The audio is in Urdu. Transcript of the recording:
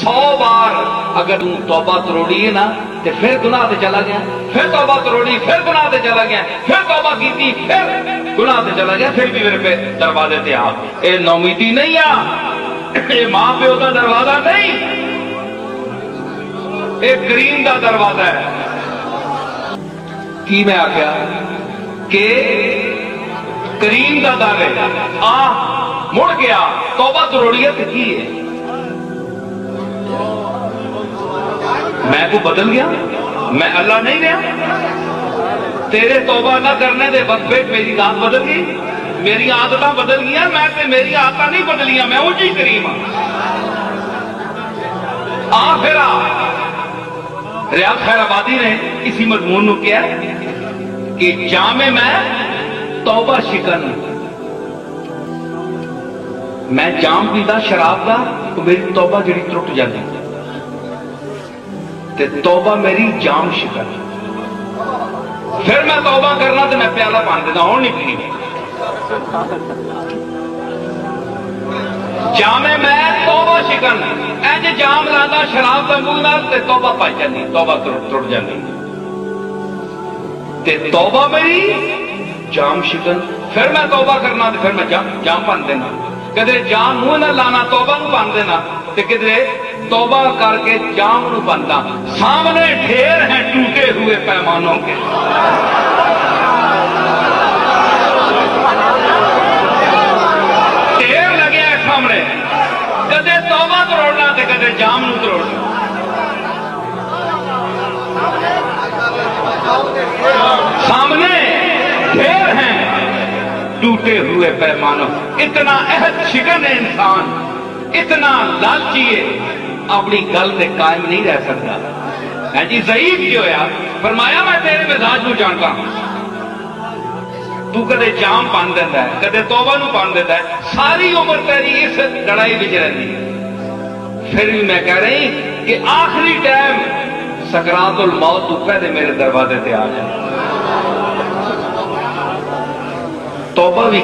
100 بار اگر تم توبہ تروڑی ہے نا تو پھر گناہ تے چلا گیا، پھر توبہ تروڑی، پھر گناہ تے چلا گیا، پھر توبہ کیتی، پھر گناہ تے چلا گیا، پھر بھی میرے پہ دروازے تے آ۔ اے نومیدی نہیں آ، اے ماں پیو دا دروازہ نہیں، اے کریم دا دروازہ ہے۔ کی میں آخیا کہ کریم دا در ہے، آ مڑ گیا توبہ تروڑیت کی ہے، میں کو بدل گیا، میں اللہ نہیں رہا، تیرے توبہ نہ کرنے دے وقت پہ میری ذات بدل گئی، میری عادتیں بدل گیا، میں تے میری عادتیں نہیں بدلیاں، میں وہی کریم ہوں۔ پھر ریاض خیر آبادی نے اسی مضمون کو کیا کہ جامع میں توبہ شکن، میں جام پیتا شراب دا تو میری توبہ جڑی ٹوٹ جاتی تے توبہ میری جام شکن، پھر میں توبہ کرنا تو میں پیالہ پان دینا ہوں نہیں پی، جامع میں توبہ شکن، اینج جام لانا شراب دا منہ نال تے توبہ پائی جاتی، توبہ ٹوٹ جاتی تے توبہ میری جام شکن، پھر میں توبہ کرنا تو پھر میں جام پان دینا، کدھر جام منہ نہ لانا توبہ نو پان دینا تے کدھر توبہ کر کے جام نو بنتا، سامنے ڈھیر ہیں ٹوٹے ہوئے پیمانوں کے، ڈھیر لگے ہیں سامنے، کدھر توبہ تروڑنا تے کدھر جام نو تروڑنا، سامنے ڈھیر ہیں ٹوٹے ہوئے پیمانوں، اتنا عہد شکن ہے انسان، اتنا لالچی ہے، اپنی گل سے قائم نہیں رہ سکتا ہے جی، ضعیف کی ہویا، فرمایا میں تیرے مزاج کو جانتا ہوں، تو کدے جام پان دیتا ہے، کدے توبہ نو پان دیتا ہے، ساری عمر تیری اس لڑائی بچ رہتی ہے، پھر بھی میں کہہ رہی کہ آخری ٹائم سکرات الموت تو پہلے میرے دروازے تے آ جائے، توبہ بھی